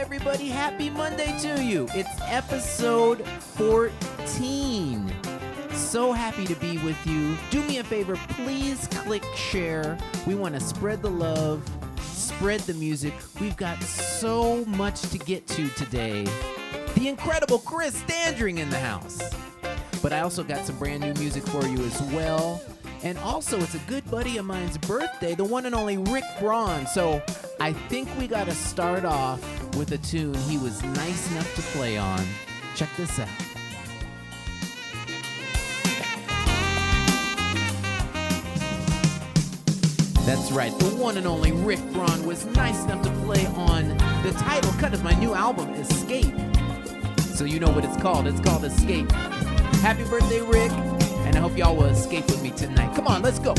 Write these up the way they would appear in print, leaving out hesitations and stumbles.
everybody. Happy Monday to you. It's episode 14. So happy to be with you. Do me a favor, please click share. We want to spread the love, spread the music. We've got so much to get to today. The incredible Chris Standring in the house. But I also got some brand new music for you as well. And also, it's a good buddy of mine's birthday, the one and only Rick Braun. So I think we got to start off with a tune he was nice enough to play on. Check this out. That's right, the one and only Rick Braun was nice enough to play on the title cut of my new album, Escape. So you know what it's called. It's called Escape. Happy birthday, Rick. And I hope y'all will escape with me tonight. Come on, let's go.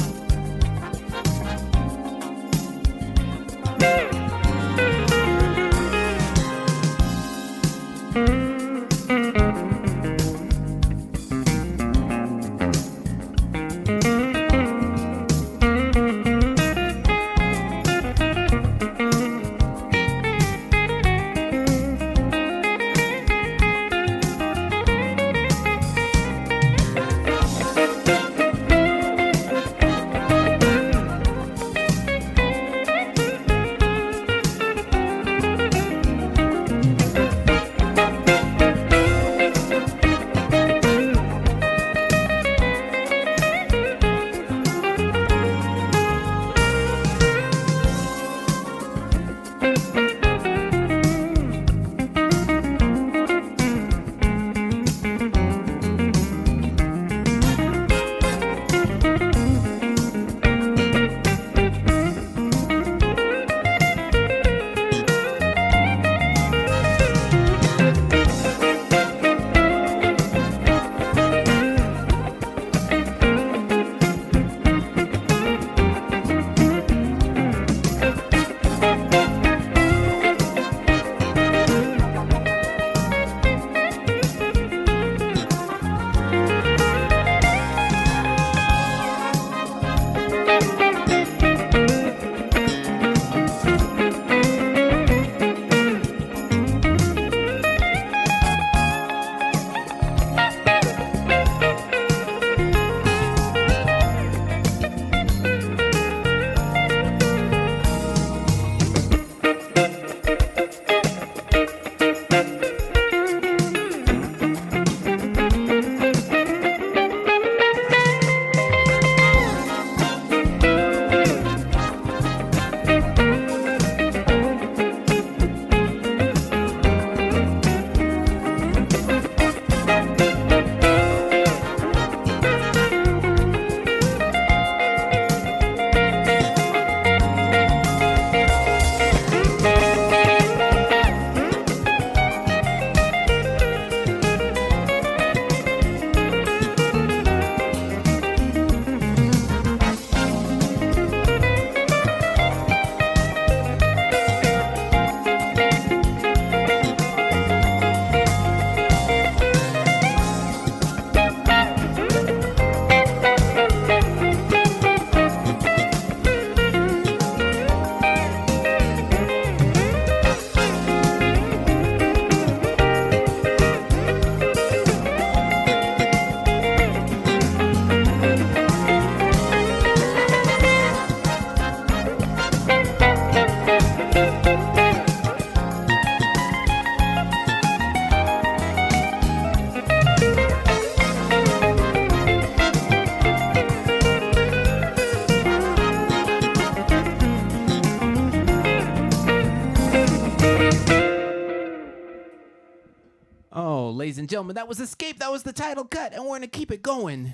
Ladies and gentlemen, that was Escape. That was the title cut, and we're going to keep it going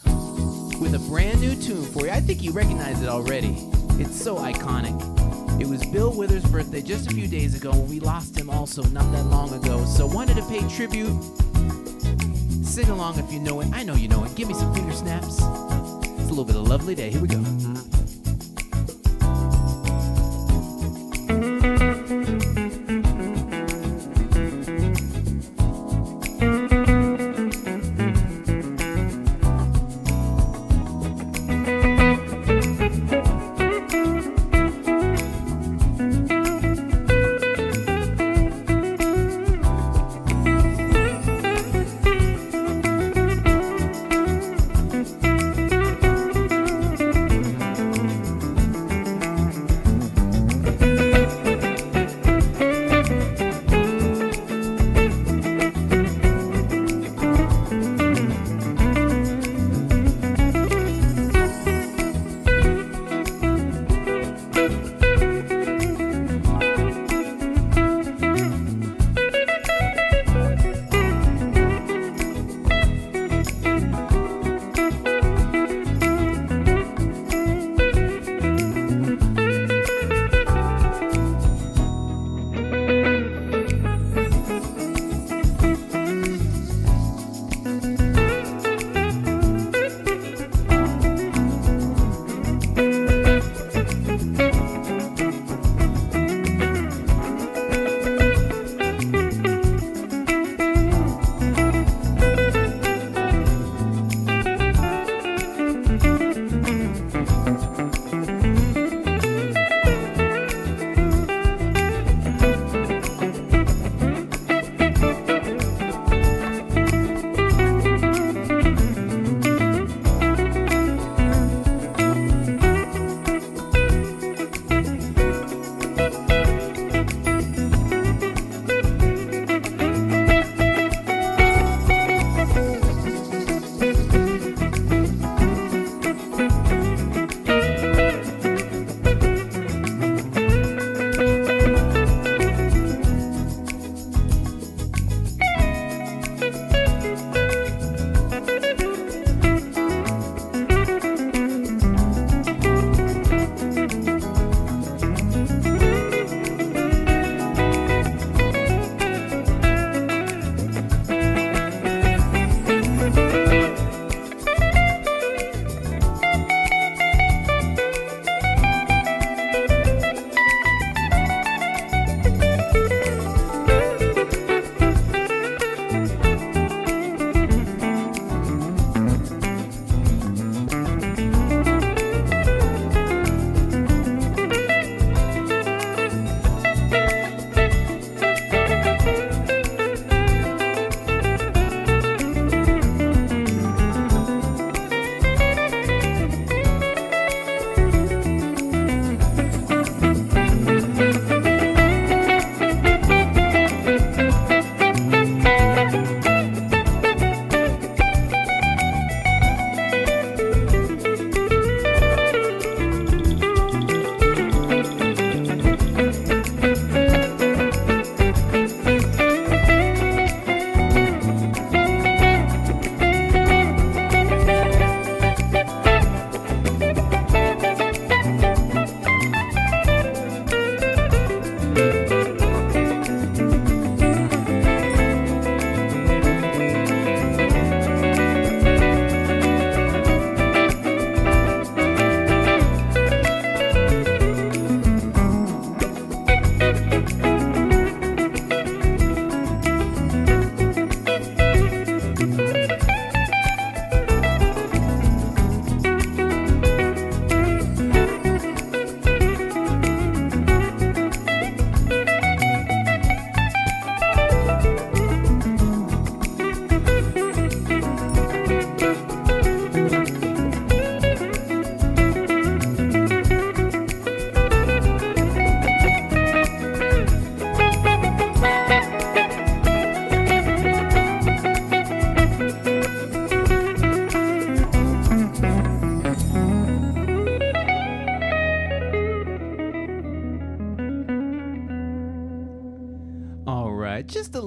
with a brand new tune for you. I think you recognize it already. It's so iconic. It was Bill Withers' birthday just a few days ago, and we lost him also not that long ago. So wanted to pay tribute. Sing along if you know it. I know you know it. Give me some finger snaps. It's a little bit of Lovely Day. Here we go.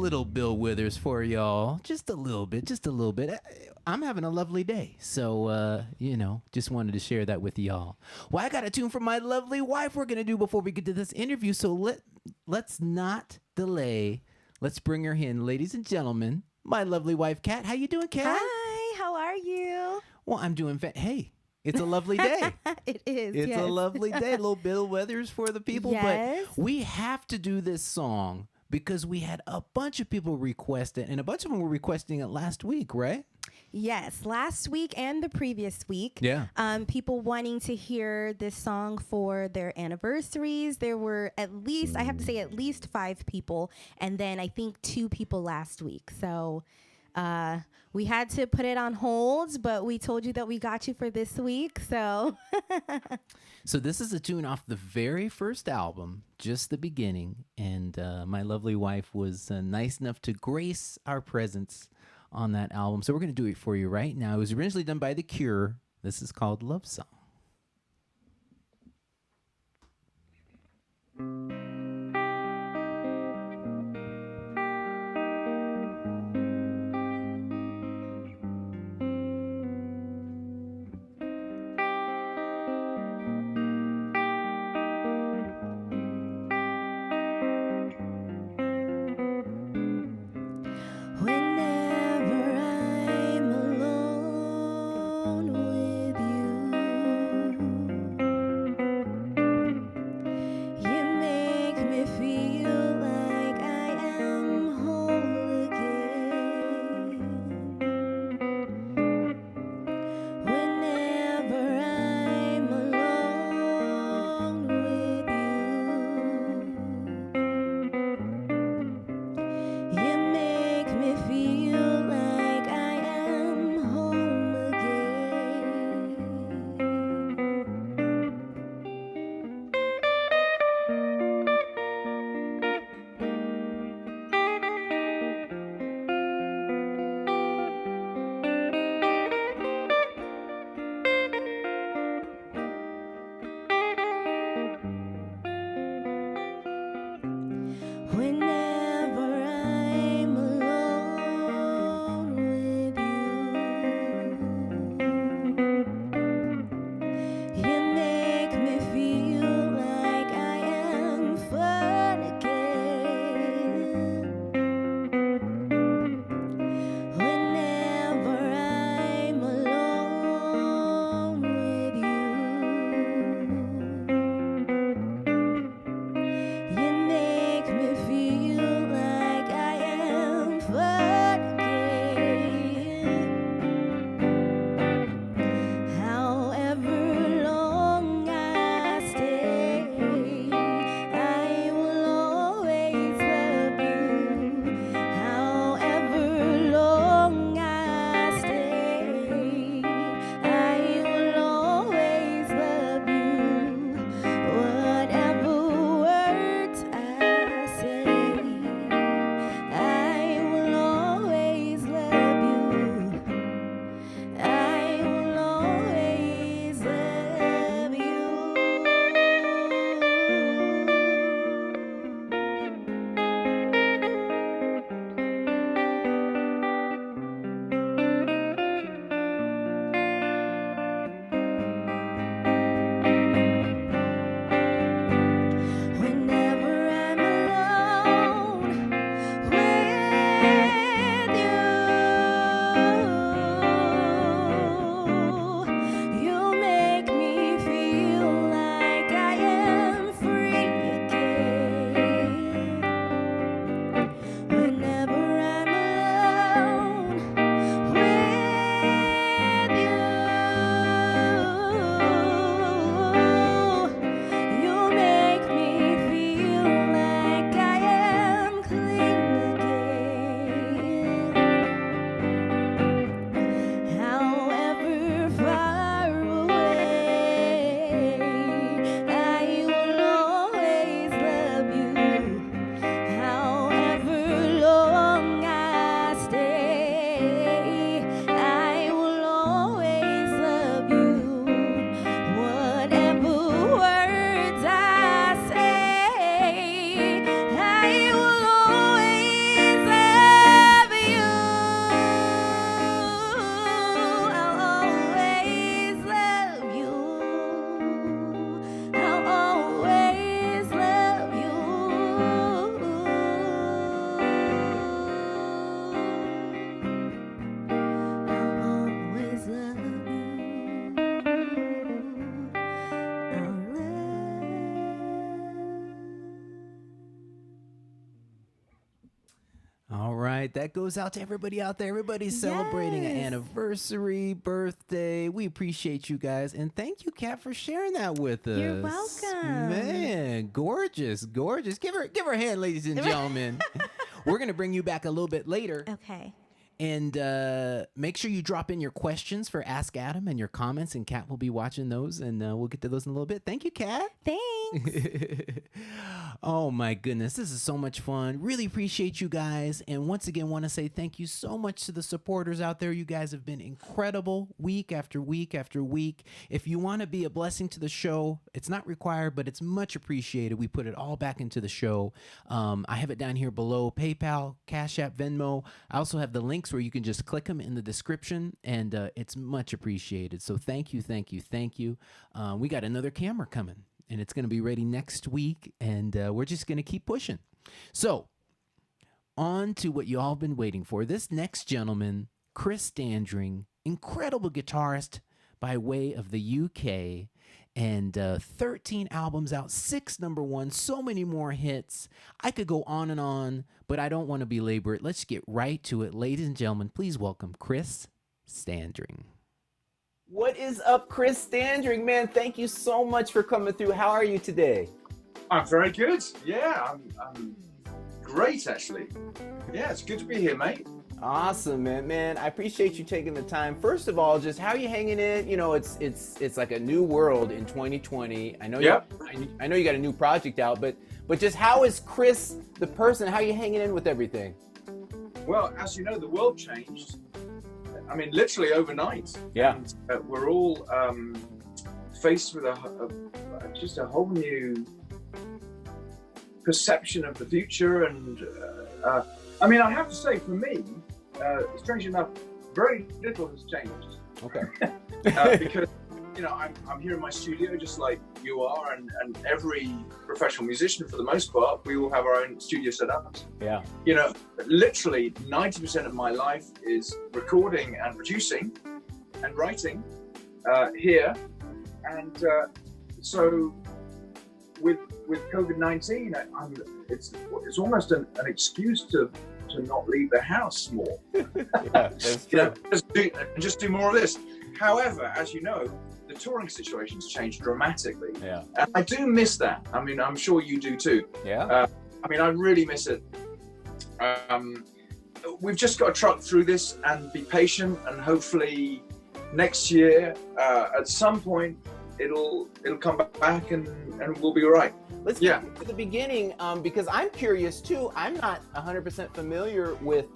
little Bill Withers for y'all. Just a little bit, just a little bit. I'm having a lovely day. So, just wanted to share that with y'all. Well, I got a tune from my lovely wife we're going to do before we get to this interview. So let's not delay. Let's bring her in, ladies and gentlemen. My lovely wife, Kat. How you doing, Kat? Hi, how are you? Well, I'm doing hey, it's a lovely day. It is. It's yes. a lovely day. A little Bill Withers for the people. Yes. But we have to do this song because we had a bunch of people request it, and a bunch of them were requesting it last week, right? Yes, last week and the previous week. Yeah. People wanting to hear this song for their anniversaries. There were at least 5 people, and then I think 2 people last week. So we had to put it on hold, but we told you that we got you for this week. So this is a tune off the very first album, just the beginning. And my lovely wife was nice enough to grace our presence on that album. So we're going to do it for you right now. It was originally done by The Cure. This is called Love Song. whenever I'm alone with you, right. That goes out to everybody out there. Everybody's celebrating an anniversary, birthday. We appreciate you guys. And thank you, Kat, for sharing that with us. You're welcome. Man, gorgeous, gorgeous. Give her a hand, ladies and gentlemen. We're going to bring you back a little bit later. Okay. And make sure you drop in your questions for Ask Adam and your comments, and Kat will be watching those, and we'll get to those in a little bit. Thank you, Kat. Thanks. Oh, my goodness. This is so much fun. Really appreciate you guys. And once again, want to say thank you so much to the supporters out there. You guys have been incredible week after week after week. If you want to be a blessing to the show, it's not required, but it's much appreciated. We put it all back into the show. I have it down here below: PayPal, Cash App, Venmo. I also have the links where you can just click them in the description, and it's much appreciated. So thank you, thank you, thank you. We got another camera coming, and it's going to be ready next week, and we're just going to keep pushing. So on to what you all been waiting for. This next gentleman, Chris Standring, incredible guitarist by way of the UK, and 13 albums out, 6 number ones, so many more hits. I could go on, but I don't want to belabor it. Let's get right to it. Ladies and gentlemen, please welcome Chris Standring. What is up, Chris Standring? Man, thank you so much for coming through. How are you today? I'm very good. Yeah, I'm great, actually. Yeah, it's good to be here, mate. Awesome, man. I appreciate you taking the time. First of all, just how are you hanging in? You know, it's like a new world in 2020. I know. Yep. I know you got a new project out, but just how is Chris the person? How are you hanging in with everything? Well, as you know, the world changed. I mean, literally overnight. Yeah. And, we're all faced with just a whole new perception of the future, and I mean, I have to say, for me, strange enough, very little has changed. Okay. Because, you know, I'm here in my studio just like you are, and every professional musician, for the most part, we all have our own studio setups. Yeah. You know, literally 90% of my life is recording and producing and writing here. And so with COVID-19, it's almost an excuse to not leave the house more. Yeah, that's true. You know, just do more of this. However, as you know, the touring situation's changed dramatically. Yeah. And I do miss that. I mean, I'm sure you do too. Yeah. I mean, I really miss it. We've just got to truck through this and be patient, and hopefully next year, at some point, it'll come back and we'll be all right. Let's get to the beginning, because I'm curious too. I'm not 100% familiar with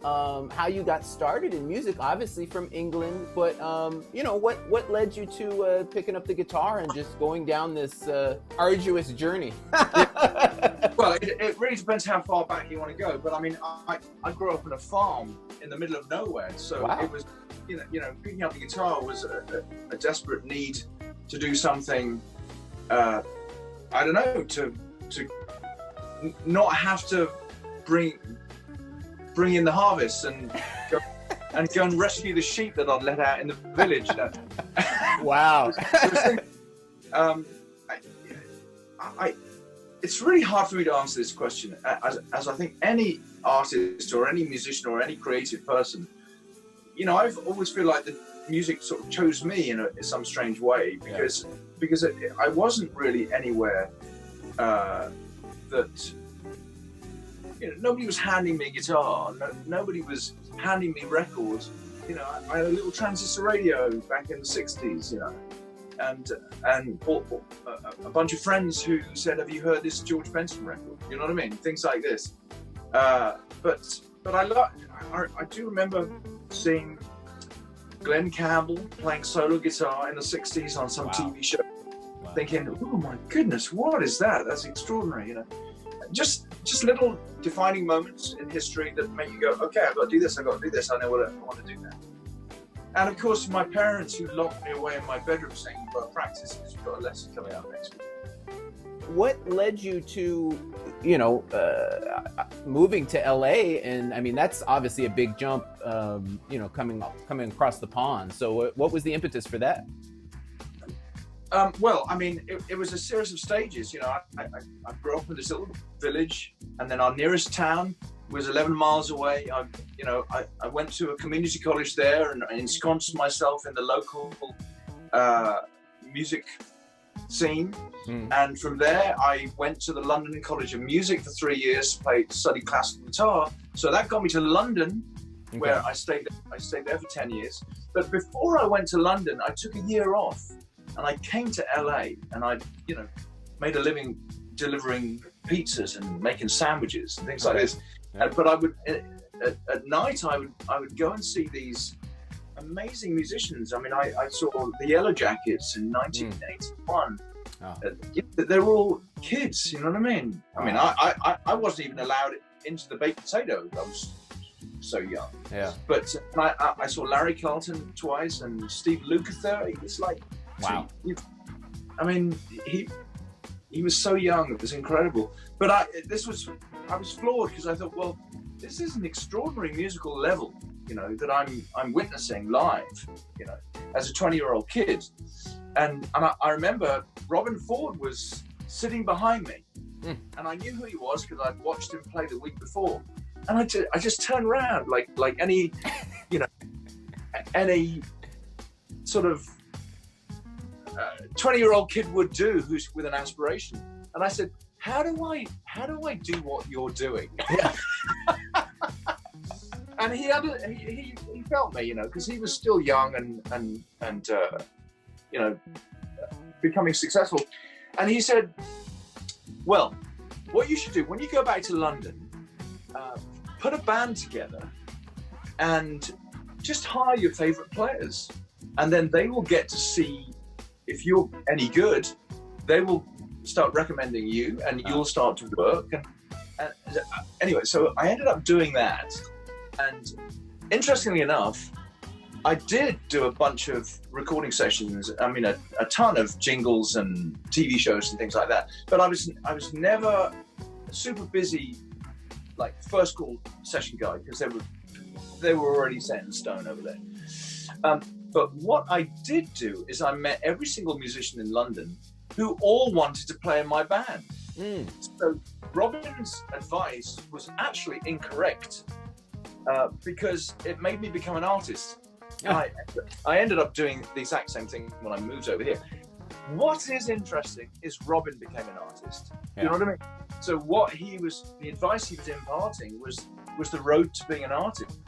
how you got started in music, obviously from England, but you know, what led you to picking up the guitar and just going down this arduous journey? Well, it really depends how far back you want to go. But I mean, I grew up on a farm in the middle of nowhere, so It was, you know, picking up the guitar was a desperate need to do something. I don't know, to not have to bring in the harvest and go and rescue the sheep that I'd let out in the village. Wow. It's really hard for me to answer this question, as I think any artist or any musician or any creative person, you know, I've always feel like the music sort of chose me in some strange way, because I wasn't really anywhere that, you know, nobody was handing me a guitar, nobody was handing me records. You know, I had a little transistor radio back in the 60s, you know, and a bunch of friends who said, "Have you heard this George Benson record?" You know what I mean? Things like this. But I do remember seeing Glenn Campbell playing solo guitar in the 60s on some TV show, thinking, "Oh my goodness, what is that? That's extraordinary," you know. Just little defining moments in history that make you go, "Okay, I've got to do this, I've got to do this, I know what I want to do now." And of course, my parents, who locked me away in my bedroom saying, "You've got to practice because you've got a lesson coming up next week." What led you to, you know, moving to LA? And I mean, that's obviously a big jump, you know, coming across the pond. So what was the impetus for that? Well, I mean, it was a series of stages. You know, I grew up in this little village, and then our nearest town was 11 miles away. I went to a community college there and I ensconced myself in the local music scene. And from there, I went to the London College of Music for 3 years to study classical guitar. So that got me to London, where I stayed there for 10 years. But before I went to London, I took a year off and I came to LA and I, made a living delivering pizzas and making sandwiches and things like this. But I would, at night, I would go and see these amazing musicians. I mean, I saw the Yellow Jackets in 1981. They're all kids, you know what I mean? I mean, I wasn't even allowed into the baked potato. I was so young. Yeah. But I saw Larry Carlton twice and Steve Lukather. He was like, wow. I mean, he was so young. It was incredible. But I was floored because I thought, well, this is an extraordinary musical level, that I'm witnessing live, as a 20-year-old kid. And I remember Robin Ford was sitting behind me, and I knew who he was because I'd watched him play the week before. And I just turned around like any, any sort of 20-year-old kid would do who's with an aspiration. And I said, how do I do what you're doing? Yeah. And he felt me, because he was still young and becoming successful. And he said, well, what you should do when you go back to London, put a band together and just hire your favorite players. And then they will get to see if you're any good. They will start recommending you and you'll start to work. And anyway, so I ended up doing that. And interestingly enough, I did do a bunch of recording sessions. I mean, a ton of jingles and TV shows and things like that. But I was never super busy, like first call session guy, because they were already set in stone over there. But what I did do is I met every single musician in London who all wanted to play in my band. So Robin's advice was actually incorrect because it made me become an artist. I ended up doing the exact same thing when I moved over here. What is interesting is Robin became an artist. You know what I mean? So the advice he was imparting was the road to being an artist.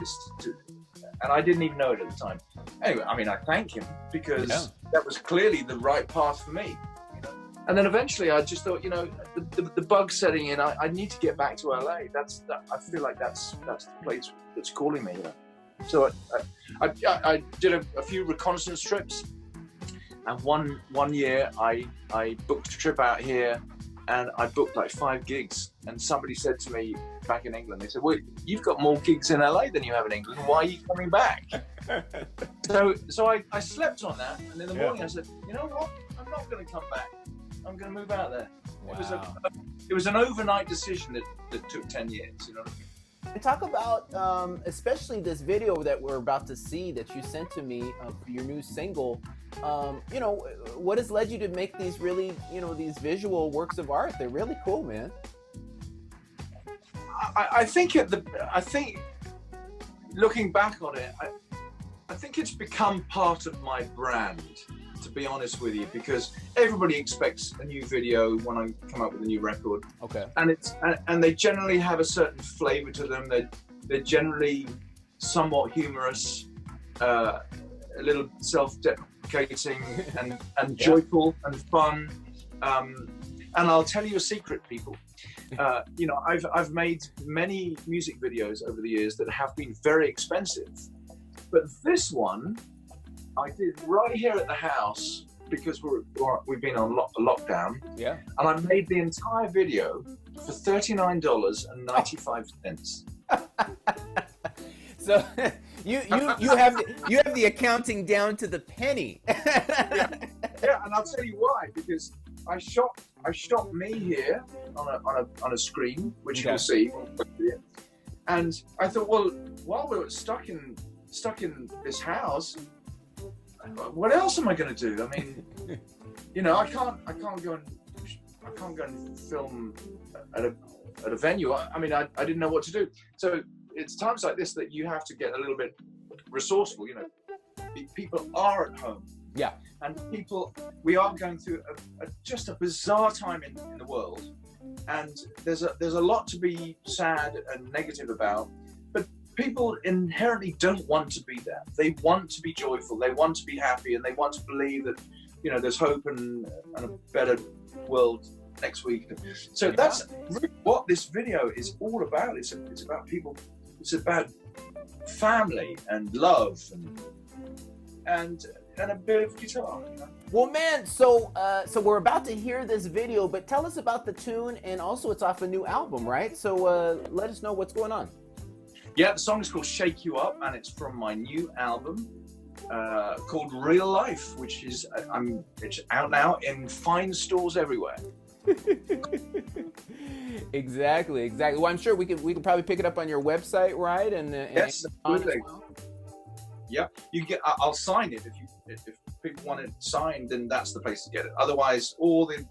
And I didn't even know it at the time. Anyway, I mean, I thank him because that was clearly the right path for me. And then eventually I just thought, the bug setting in, I need to get back to LA. I feel like that's the place that's calling me. So I did a few reconnaissance trips, and one year I booked a trip out here, and I booked like 5 gigs. And somebody said to me back in England, they said, "Well, you've got more gigs in LA than you have in England. Why are you coming back?" So I slept on that, and in the morning I said, "You know what? I'm not going to come back. I'm going to move out there." Wow. It was an overnight decision that took 10 years. You know what I mean? And talk about, especially this video that we're about to see that you sent to me for your new single. What has led you to make these really, these visual works of art? They're really cool, man. I think looking back on it, I think it's become part of my brand, to be honest with you, because everybody expects a new video when I come up with a new record. Okay. And they generally have a certain flavor to them. They're generally somewhat humorous, a little self-deprecating and joyful and fun. And I'll tell you a secret, people. I've made many music videos over the years that have been very expensive, but this one I did right here at the house because we've been on lockdown. Yeah. And I made the entire video for $39.95. So you have the accounting down to the penny. Yeah, and I'll tell you why, because I shot me here on a screen, which you'll see. And I thought, well, while we're stuck in this house, what else am I going to do? I mean, I can't go and can't go and film at a venue. I mean, I didn't know what to do. So it's times like this that you have to get a little bit resourceful. You know, people are at home. Yeah. And we are going through just a bizarre time in the world, and there's a lot to be sad and negative about. But people inherently don't want to be there. They want to be joyful. They want to be happy, and they want to believe that, you know, there's hope and a better world next week. So that's really what this video is all about. It's about people. It's about family and love and a bit of guitar. You know? Well, man, so we're about to hear this video, but tell us about the tune, and also it's off a new album, right? So let us know what's going on. Yeah, the song is called Shake You Up, and it's from my new album called Real Life, which is it's out now in fine stores everywhere. Exactly. Well, I'm sure we could probably pick it up on your website, right? And yes, absolutely. Yeah, you get. I'll sign it if people want it signed, then that's the place to get it. Otherwise, all the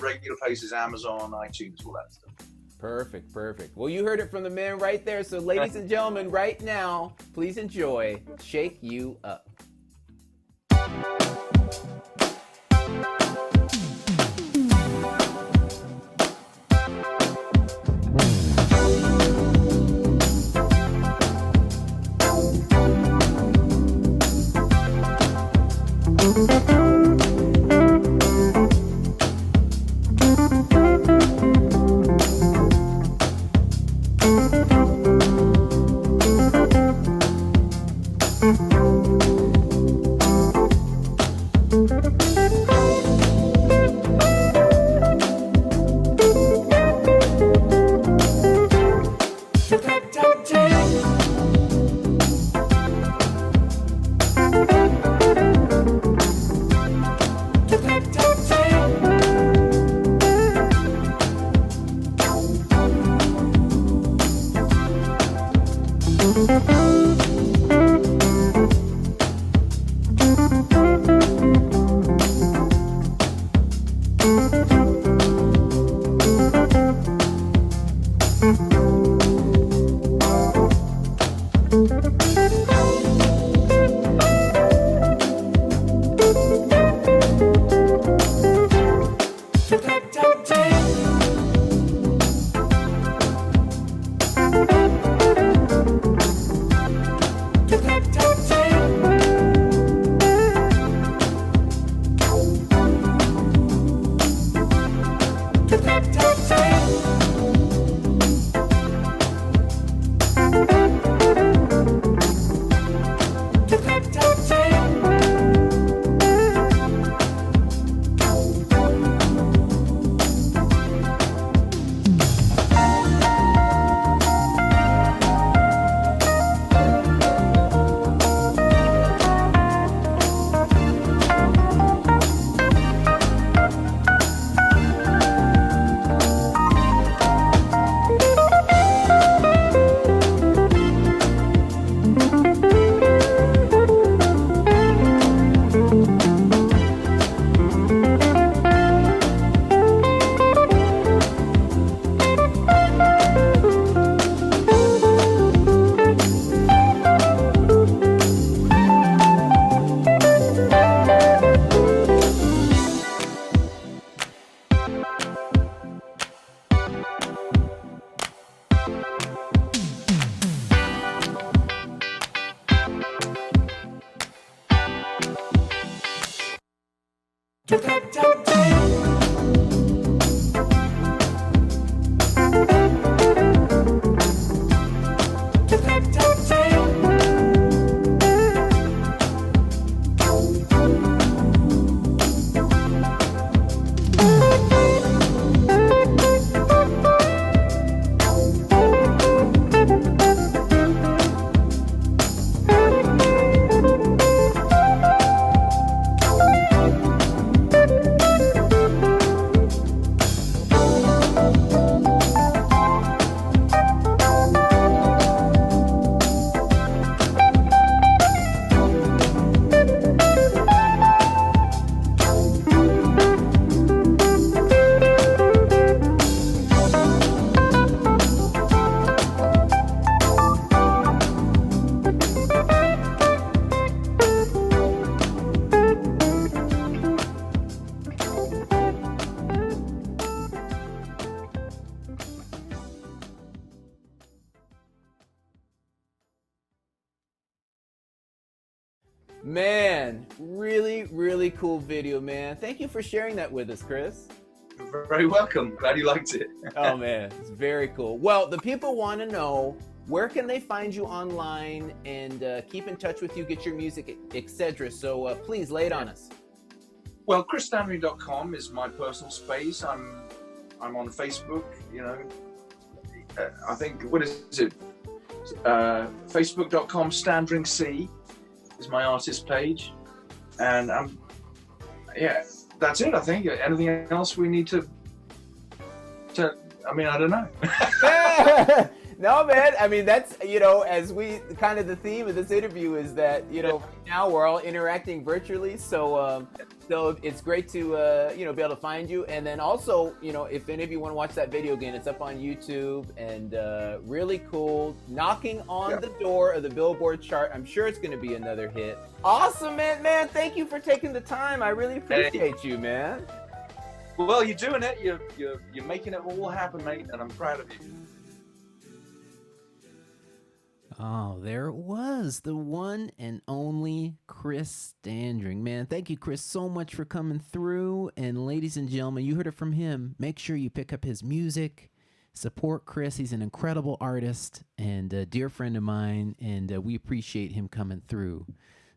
regular places, Amazon, iTunes, all that stuff. Perfect. Well, you heard it from the man right there. So, ladies and gentlemen, right now, please enjoy "Shake You Up." Man, really, really cool video, man. Thank you for sharing that with us, Chris. You're very welcome. Glad you liked it. Oh, man, it's very cool. Well, the people want to know, where can they find you online and keep in touch with you, get your music, etc.? So please lay it on us. Well, chrisstandring.com is my personal space. I'm on Facebook, you know. I think, what is it? Facebook.com /StandringC is my artist page. And yeah, that's it, I think. Anything else we need to I mean, I don't know. No, man. I mean, that's, you know, as we kind of the theme of this interview is that, you know, right now we're all interacting virtually. So it's great to, you know, be able to find you. And then also, you know, if any of you want to watch that video again, it's up on YouTube and really cool. Knocking on the door of the Billboard chart. I'm sure it's going to be another hit. Awesome, man. Man, thank you for taking the time. I really appreciate you, man. Well, you're doing it. You're making it all happen, mate. And I'm proud of you. Oh, there it was, the one and only Chris Standring. Man, thank you, Chris, so much for coming through. And ladies and gentlemen, you heard it from him. Make sure you pick up his music. Support Chris. He's an incredible artist and a dear friend of mine, and we appreciate him coming through.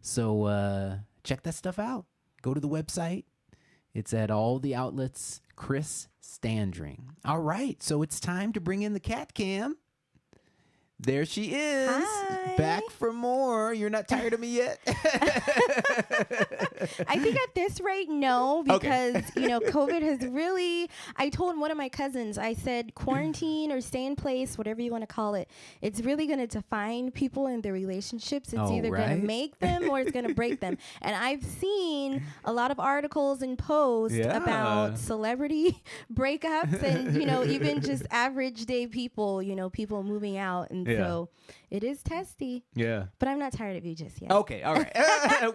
So check that stuff out. Go to the website. It's at all the outlets, Chris Standring. All right, so it's time to bring in the cat cam. There she is. Hi. Back for more. You're not tired of me yet? I think at this rate, no, because, you know, COVID has really, I told one of my cousins, I said, quarantine or stay in place, whatever you want to call it, it's really going to define people and their relationships. It's either going to make them or it's going to break them. And I've seen a lot of articles and posts about celebrity breakups and, you know, even just average day people, you know, people moving out. And so it is testy. Yeah. But I'm not tired of you just yet. Okay. All right.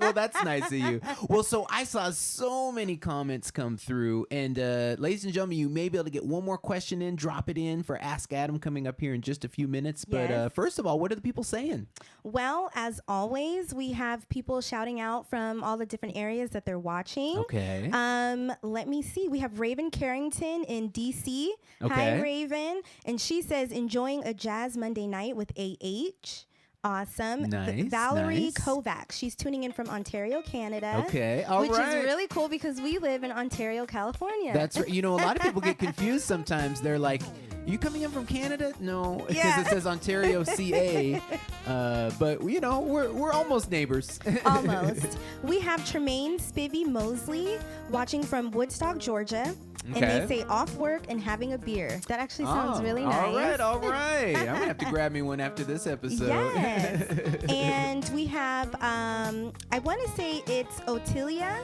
Well, that's nice of you. Well, so I saw so many comments come through. And ladies and gentlemen, you may be able to get one more question in. Drop it in for Ask Adam coming up here in just a few minutes. But first of all, what are the people saying? Well, as always, we have people shouting out from all the different areas that they're watching. Okay. Let me see. We have Raven Carrington in D.C. Okay. Hi, Raven. And she says, enjoying a Jazz Monday night with A.H. Awesome. Nice. Valerie Kovacs. She's tuning in from Ontario, Canada. Okay. All right. Which is really cool because we live in Ontario, California. That's right. You know, a lot of people get confused sometimes. They're like, you coming in from Canada? No, because it says Ontario, CA. But, you know, we're almost neighbors. Almost. We have Tremaine Spivey Mosley watching from Woodstock, Georgia. Okay. And they say off work and having a beer. That actually sounds really nice. All right. I'm going to have to grab me one after this episode. Yes. And we have, I want to say it's Otilia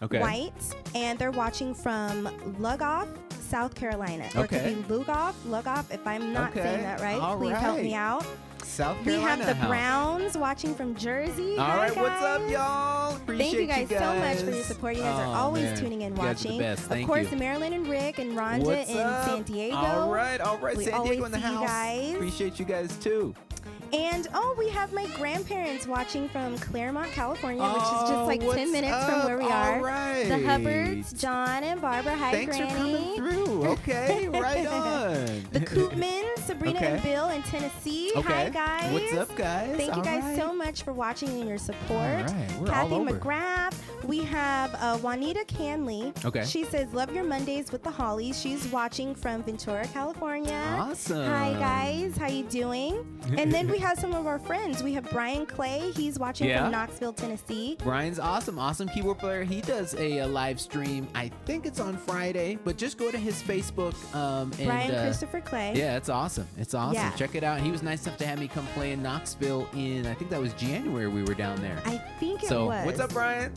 White, and they're watching from Lugoff, South Carolina. Or it could be Lugoff, if I'm not saying that right. Please help me out. South Carolina. We have the Browns watching from Jersey. All right, guys. what's up, y'all? Thank you guys so much for your support. You guys are always tuning in, watching. You guys are the best. Thank of course, you. Marilyn and Rick and Rhonda in San Diego. All right. We San Diego in the house. You guys. Appreciate you guys too. And we have my grandparents watching from Claremont, California, which is just like 10 minutes from where we are. All right. The Hubbards, John and Barbara. Hi, Thanks Granny. for coming through. Okay, right on. The Koopmans, Sabrina and Bill in Tennessee. Okay. Hi, guys. What's up, guys? Thank you guys so much for watching and your support. All right. We're Kathy all over. McGrath. We have Juanita Canley. Okay. She says, love your Mondays with the Hollies. She's watching from Ventura, California. Awesome. Hi, guys. How you doing? And then we have some of our friends. We have Brian Clay. He's watching from Knoxville, Tennessee. Brian's awesome keyboard player. He does a live stream. I think it's on Friday, but just go to his Facebook. Brian Christopher Clay. Yeah, it's awesome. It's awesome. Yeah. Check it out. He was nice enough to have me come play in Knoxville in, I think that was January we were down there. I think it so, was. What's up, Brian?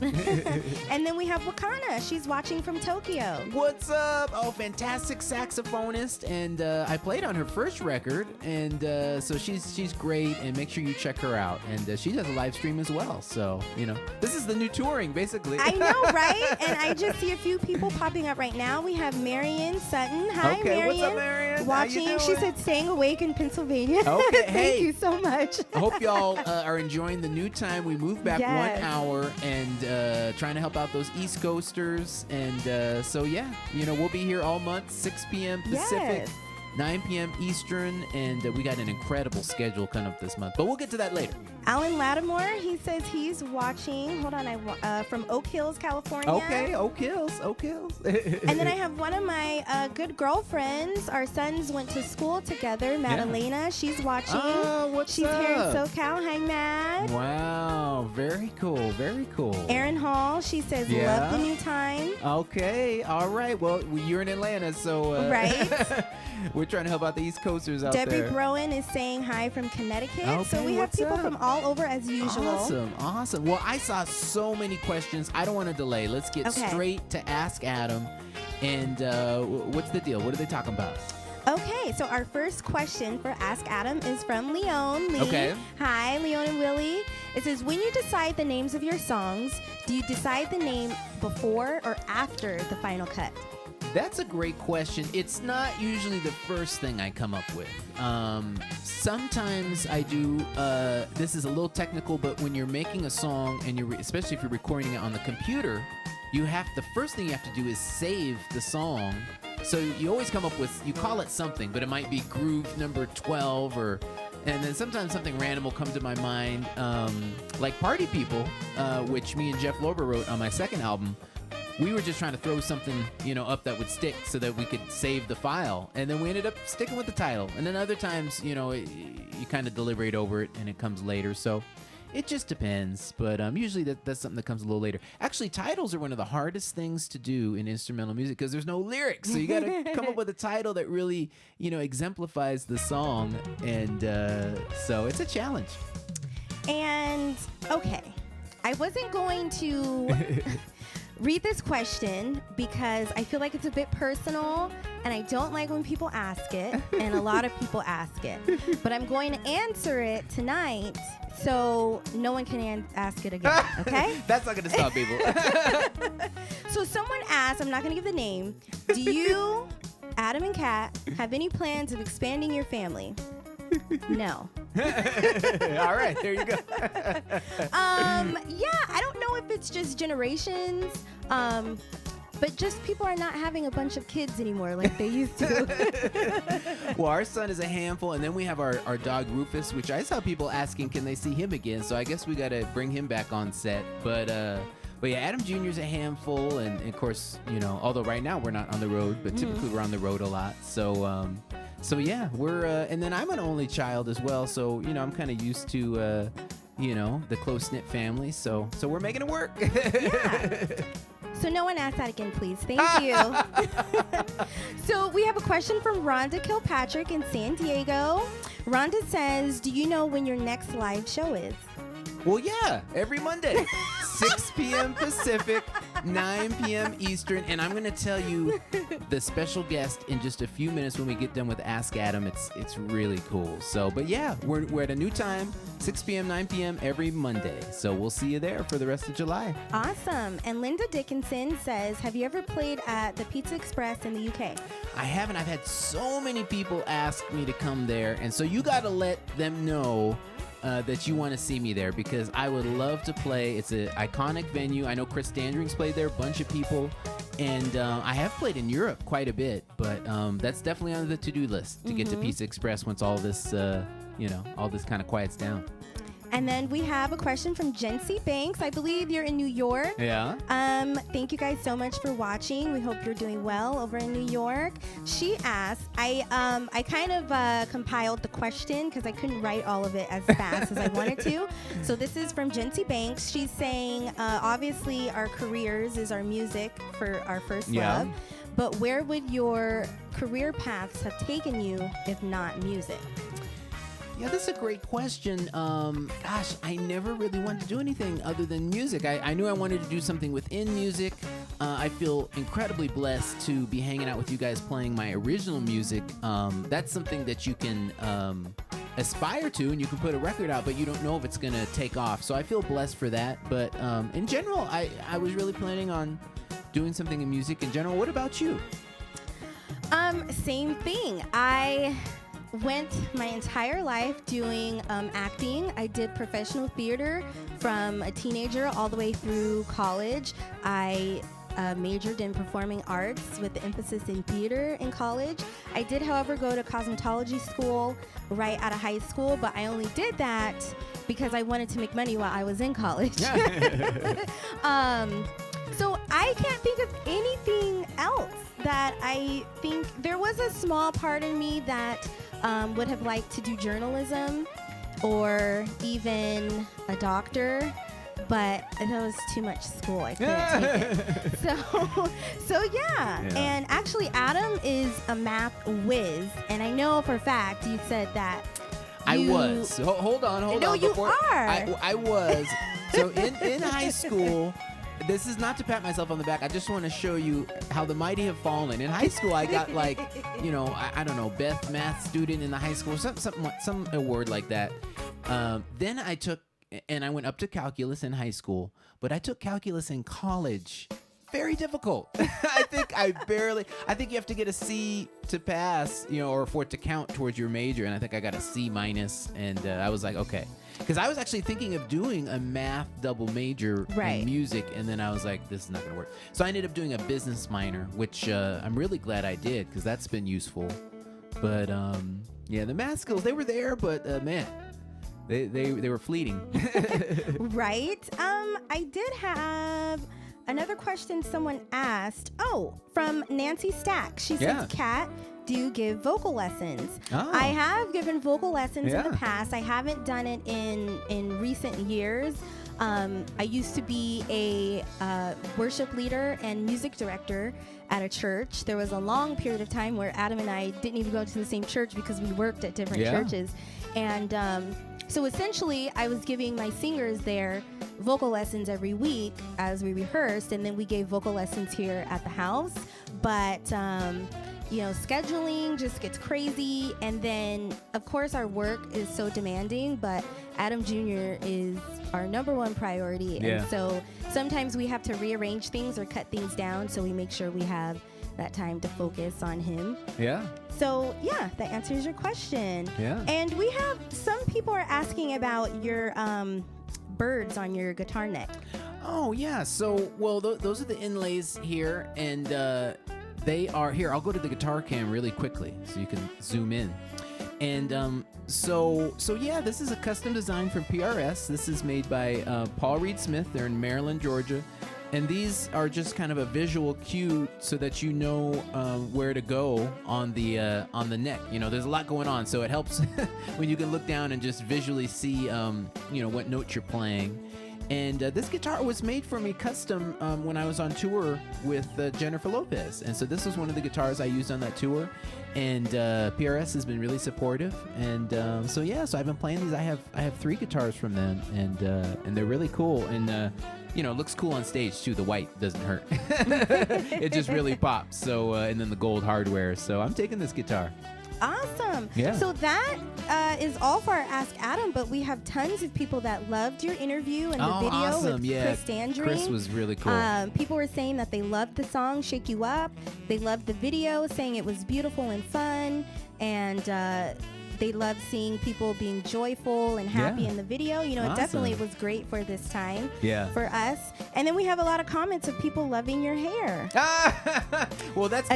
And then we have Wakana. She's watching from Tokyo. What's up? Oh, fantastic saxophonist. And I played on her first record. And so she's great. And make sure you check her out. And she does a live stream as well. So, you know, this is the new touring, basically. I know, right? And I just see a few people popping up right now. We have Marion Sutton. Hi, okay, Marion. what's up, Marion? How Watching. you She doing? said staying awake in Pennsylvania. Okay, Thank hey. you so much. I hope y'all are enjoying the new time. We moved back Yes. 1 hour and trying to help out those East Coasters. And so, yeah, we'll be here all month, 6 p.m. Pacific, Yes. 9 p.m. Eastern. And we got an incredible schedule coming up this month. But we'll get to that later. Alan Lattimore, he says he's watching. Hold on, from Oak Hills, California. Okay, Oak Hills. And then I have one of my good girlfriends. Our sons went to school together. Madalena, she's watching. Oh, what's She's here in up? SoCal. Hi, Mad. Wow, very cool, very cool. Erin Hall, she says, Yeah? love the new time. Okay, all right. Well, you're in Atlanta, so Right. we're trying to help out the East Coasters out Debbie there. Broen is saying hi from Connecticut. So Okay, we have what's people up? from all over as usual. Awesome. Well, I saw so many questions. I don't want to delay. Let's get Okay. straight to Ask Adam. And what's the deal? What are they talking about? Okay, so our first question for Ask Adam is from Leon. Lee. Okay. Hi, Leon and Willie. It says, when you decide the names of your songs, do you decide the name before or after the final cut? That's a great question. It's not usually the first thing I come up with. Sometimes I do. This is a little technical, but when you're making a song and especially if you're recording it on the computer, the first thing you have to do is save the song. So you always come up with, you call it something, but it might be groove number 12 and then sometimes something random will come to my mind, like Party People, which me and Jeff Lorber wrote on my second album. We were just trying to throw something, up that would stick so that we could save the file. And then we ended up sticking with the title. And then other times, you kind of deliberate over it and it comes later. So it just depends. But usually that's something that comes a little later. Actually, titles are one of the hardest things to do in instrumental music because there's no lyrics. So you got to come up with a title that really, exemplifies the song. And so it's a challenge. And, okay, I wasn't going to read this question because I feel like it's a bit personal and I don't like when people ask it, and a lot of people ask it. But I'm going to answer it tonight so no one can ask it again, okay? That's not going to stop people. So someone asked, I'm not going to give the name, do you, Adam and Kat, have any plans of expanding your family? No. All right, there you go. Yeah, I don't know if it's just generations, but just people are not having a bunch of kids anymore like they used to. Well, our son is a handful, and then we have our dog Rufus, which I saw people asking, can they see him again? So I guess we got to bring him back on set. But yeah, Adam Jr. is a handful, and of course, although right now we're not on the road, but typically we're on the road a lot. So yeah, we're and then I'm an only child as well, so I'm kind of used to the close-knit family. So we're making it work. Yeah. So no one ask that again, please. Thank you. So we have a question from Rhonda Kilpatrick in San Diego. Rhonda says, do you know when your next live show is? Well, yeah, every Monday, 6 p.m. Pacific, 9 p.m. Eastern, and I'm going to tell you the special guest in just a few minutes when we get done with Ask Adam. It's really cool. So, but yeah, we're at a new time, 6 p.m., 9 p.m. every Monday. So we'll see you there for the rest of July. Awesome. And Linda Dickinson says, have you ever played at the Pizza Express in the UK? I haven't. I've had so many people ask me to come there, and so you got to let them know that you want to see me there because I would love to play. It's an iconic venue. I know Chris Standring's played there, a bunch of people, and I have played in Europe quite a bit, but that's definitely on the to-do list to get to Pizza Express once all this, all this kind of quiets down. And then we have a question from Jency Banks. I believe you're in New York. Yeah. Thank you guys so much for watching. We hope you're doing well over in New York. She asked, I kind of compiled the question because I couldn't write all of it as fast as I wanted to. So this is from Jency Banks. She's saying, obviously our careers is our music for our first love. But where would your career paths have taken you if not music? Yeah, that's a great question. Gosh, I never really wanted to do anything other than music. I knew I wanted to do something within music. I feel incredibly blessed to be hanging out with you guys playing my original music. That's something that you can aspire to, and you can put a record out, but you don't know if it's going to take off. So I feel blessed for that. But in general, I was really planning on doing something in music in general. What about you? Same thing. I went my entire life doing acting. I did professional theater from a teenager all the way through college. I majored in performing arts with the emphasis in theater in college. I did, however, go to cosmetology school right out of high school, but I only did that because I wanted to make money while I was in college. So I can't think of anything else that I think. There was a small part of me that would have liked to do journalism or even a doctor, but that was too much school. I couldn't take it. So yeah. And actually, Adam is a math whiz, and I know for a fact you said that. I was. Hold on. No, you are. I was. So in high school, this is not to pat myself on the back. I just want to show you how the mighty have fallen. In high school, I got like, I don't know, best math student in the high school, some award like that. Then I went up to calculus in high school, but I took calculus in college. Very difficult. I think you have to get a C to pass, or for it to count towards your major. And I think I got a C minus. And I was like, okay. Because I was actually thinking of doing a math double major in music. And then I was like, this is not going to work. So I ended up doing a business minor, which I'm really glad I did because that's been useful. But the math skills, they were there, but man, they were fleeting. Right. I did have another question someone asked. From Nancy Stack. She says, Kat, do you give vocal lessons? I have given vocal lessons in the past. I haven't done it in recent years. I used to be a worship leader and music director at a church. There was a long period of time where Adam and I didn't even go to the same church because we worked at different churches. And so essentially, I was giving my singers there vocal lessons every week as we rehearsed, and then we gave vocal lessons here at the house. But, scheduling just gets crazy. And then, of course, our work is so demanding, but Adam Jr. is our number one priority. Yeah. And so sometimes we have to rearrange things or cut things down so we make sure we have that time to focus on him. Yeah. So, that answers your question. Yeah. And we have some people are asking about your birds on your guitar neck. Oh, yeah. So, those are the inlays here, and they are here. I'll go to the guitar cam really quickly so you can zoom in. And so this is a custom design from PRS. This is made by Paul Reed Smith. They're in Maryland, Georgia. And these are just kind of a visual cue so that you know where to go on the neck. There's a lot going on, so it helps when you can look down and just visually see, what notes you're playing. And this guitar was made for me custom when I was on tour with Jennifer Lopez. And so this was one of the guitars I used on that tour. And PRS has been really supportive. And so I've been playing these. I have 3 guitars from them, and they're really cool. And it looks cool on stage too. The white doesn't hurt. It just really pops. So and then the gold hardware. So I'm taking this guitar. Awesome. Yeah. So that is all for our Ask Adam, but we have tons of people that loved your interview and the video with Chris Standring. Chris was really cool. People were saying that they loved the song Shake You Up. They loved the video, saying it was beautiful and fun. And they loved seeing people being joyful and happy in the video. It definitely was great for this time for us. And then we have a lot of comments of people loving your hair. Well, that's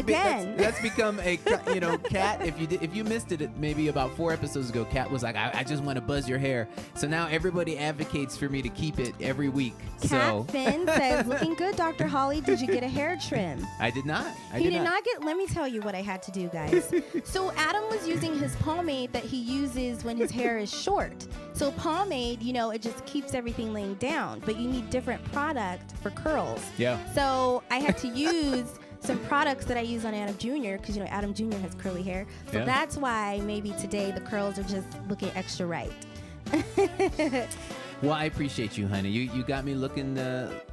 become a, Kat, if you missed it maybe about 4 episodes ago, Kat was like, I just want to buzz your hair. So now everybody advocates for me to keep it every week. Kat Finn says, looking good, Dr. Holly. Did you get a hair trim? I did not. He did not get, let me tell you what I had to do, guys. So Adam was using his pomade that he uses when his hair is short. So pomade, it just keeps everything laying down, but you need different product for curls. Yeah. So I had to use some products that I use on Adam Jr. because, Adam Jr. has curly hair. So that's why maybe today the curls are just looking extra right. Well, I appreciate you, honey. You got me looking,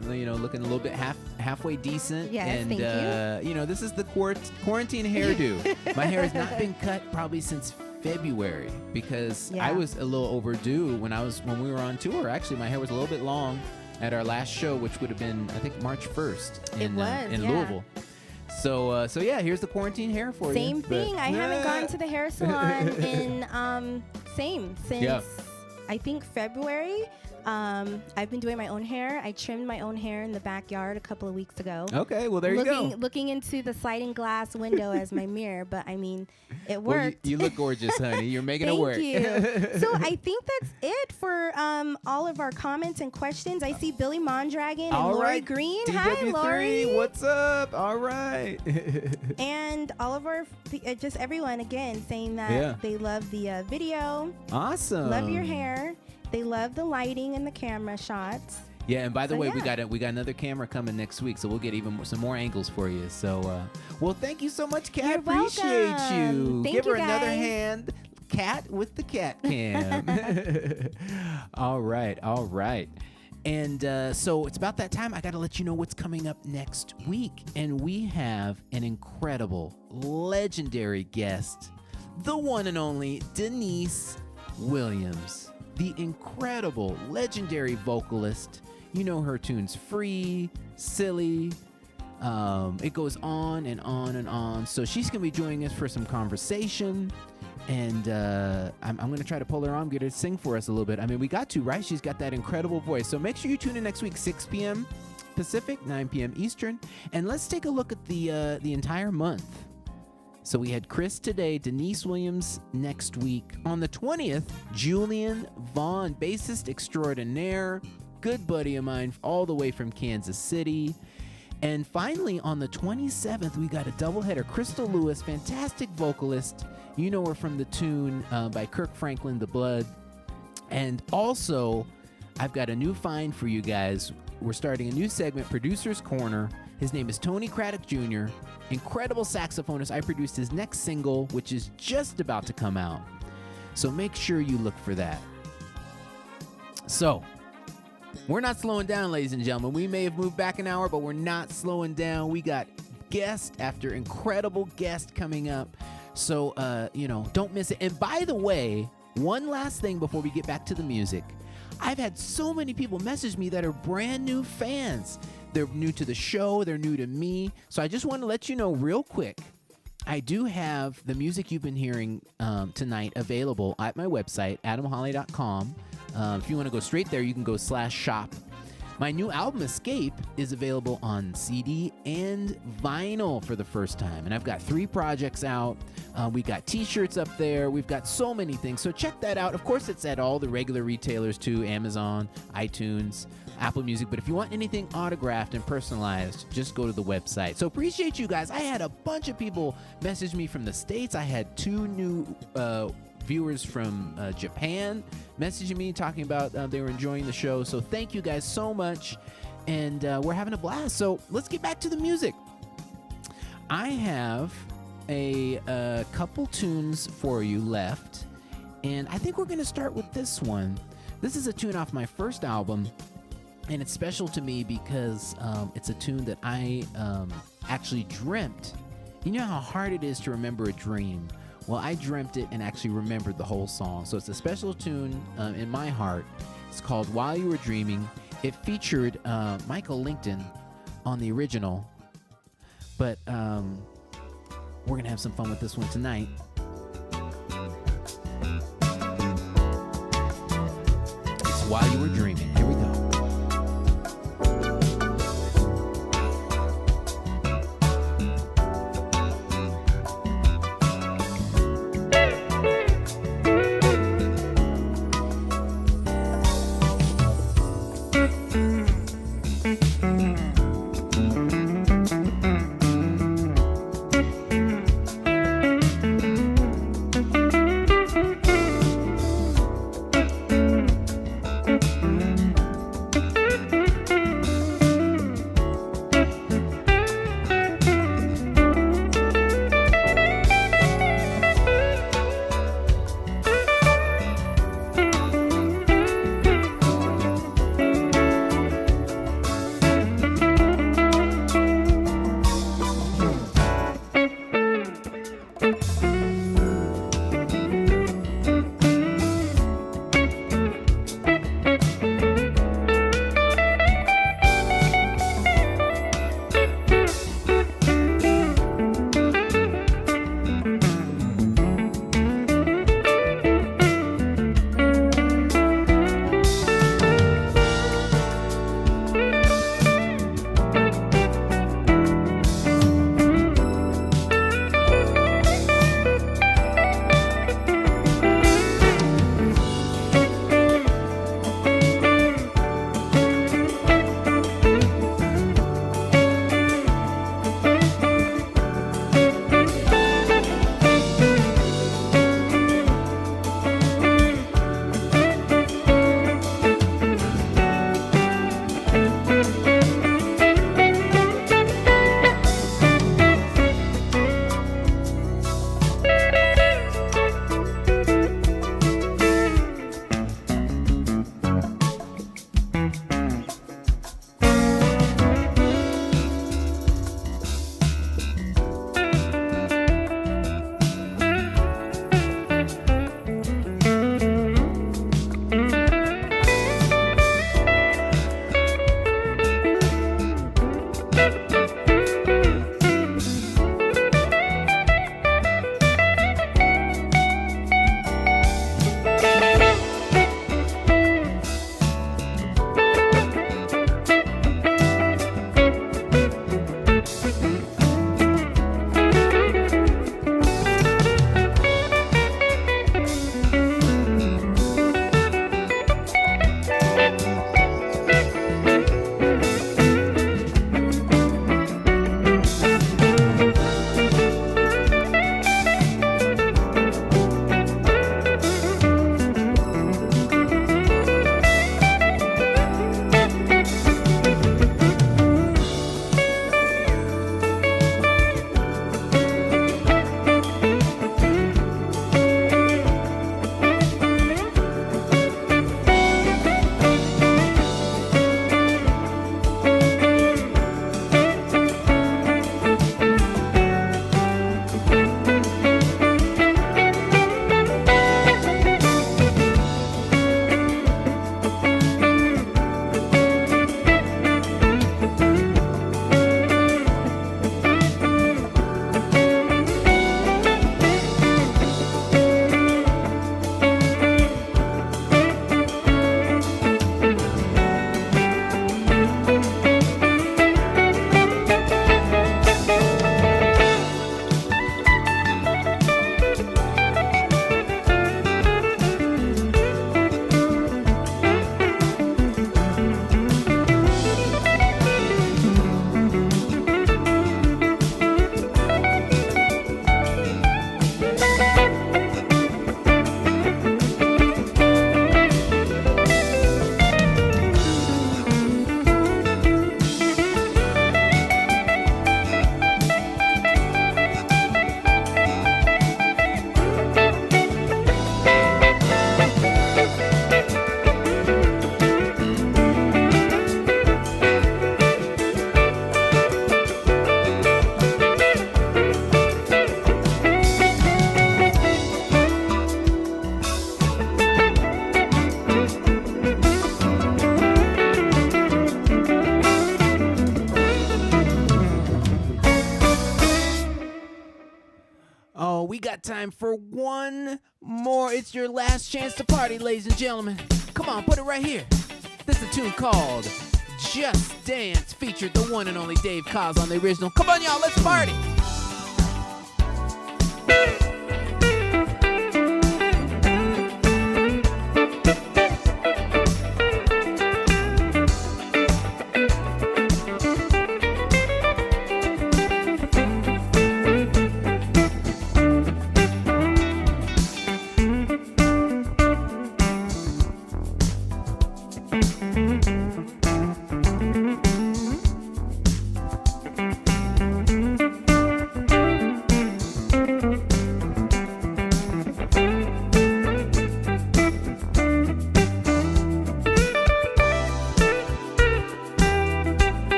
looking a little bit halfway decent. Yes, and thank you. This is the quarantine hairdo. My hair has not been cut probably since February because I was a little overdue when we were on tour. Actually, my hair was a little bit long at our last show, which would have been I think March 1st in Louisville. So yeah, here's the quarantine hair for you. Same thing. I haven't gone to the hair salon in since I think February. I've been doing my own hair. I trimmed my own hair in the backyard a couple of weeks ago. Okay, well there you go. Looking into the sliding glass window as my mirror, but I mean, it worked. Well, you look gorgeous, honey. You're making it work. Thank you. So I think that's it for all of our comments and questions. I see Billy Mondragon and Lori Green. Hi, Lori. What's up? All right. And all of our, just everyone again saying that they love the video. Awesome. Love your hair. They love the lighting and the camera shots. Yeah, and by the way, we got another camera coming next week, so we'll get some more angles for you. So, well, thank you so much, Kat. Appreciate you. Thank Give her you, another guys. hand, Kat with the cat cam. All right. And so it's about that time. I got to let you know what's coming up next week, and we have an incredible, legendary guest, the one and only Denise Williams. The incredible, legendary vocalist. You know her tunes Free, Silly. It goes on and on and on. So she's going to be joining us for some conversation. And I'm going to try to pull her on, get her to sing for us a little bit. I mean, we got to, right? She's got that incredible voice. So make sure you tune in next week, 6 p.m. Pacific, 9 p.m. Eastern. And let's take a look at the entire month. So we had Chris today, Denise Williams next week. On the 20th, Julian Vaughn, bassist extraordinaire, good buddy of mine all the way from Kansas City. And finally, on the 27th, we got a doubleheader. Crystal Lewis, fantastic vocalist. You know her from the tune by Kirk Franklin, The Blood. And also, I've got a new find for you guys. We're starting a new segment, Producer's Corner. His name is Tony Craddock Jr., incredible saxophonist. I produced his next single, which is just about to come out. So make sure you look for that. So, we're not slowing down, ladies and gentlemen. We may have moved back an hour, but we're not slowing down. We got guest after incredible guest coming up. So, don't miss it. And by the way, one last thing before we get back to the music. I've had so many people message me that are brand new fans. They're new to the show. They're new to me. So I just want to let you know real quick, I do have the music you've been hearing tonight available at my website, adamholly.com. If you want to go straight there, you can go /shop. My new album, Escape, is available on CD and vinyl for the first time. And I've got 3 projects out. We got t-shirts up there. We've got so many things. So check that out. Of course, it's at all the regular retailers too, Amazon, iTunes, Apple Music. But if you want anything autographed and personalized, just go to the website. So appreciate you guys. I had a bunch of people message me from the States. I had 2 new viewers from Japan messaging me, talking about they were enjoying the show. So thank you guys so much. And we're having a blast. So let's get back to the music. I have a couple tunes for you left. And I think we're going to start with this one. This is a tune off my first album. And it's special to me because it's a tune that I actually dreamt. You know how hard it is to remember a dream? Well, I dreamt it and actually remembered the whole song. So it's a special tune in my heart. It's called While You Were Dreaming. It featured Michael Linkton on the original. But we're going to have some fun with this one tonight. It's While You Were Dreaming. Here we go. got time for one more. It's your last chance to party, ladies and gentlemen. Come on, put it right here. This is a tune called Just Dance, featured the one and only Dave Koz on the original. Come on, y'all, let's party.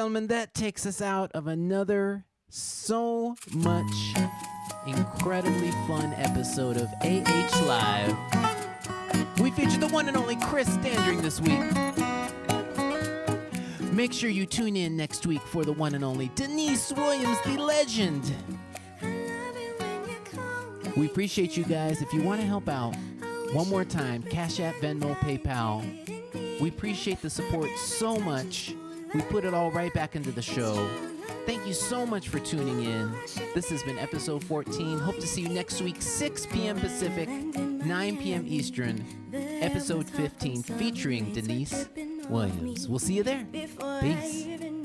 gentlemen, that takes us out of another so much incredibly fun episode of AH Live. We featured the one and only Chris Standring this week. Make sure you tune in next week for the one and only Denise Williams, the legend. We appreciate you guys. If you want to help out, one more time, Cash App, Venmo, PayPal. We appreciate the support so much. We put it all right back into the show. Thank you so much for tuning in. This has been episode 14. Hope to see you next week, 6 p.m. Pacific, 9 p.m. Eastern, episode 15, featuring Denise Williams. We'll see you there. Peace.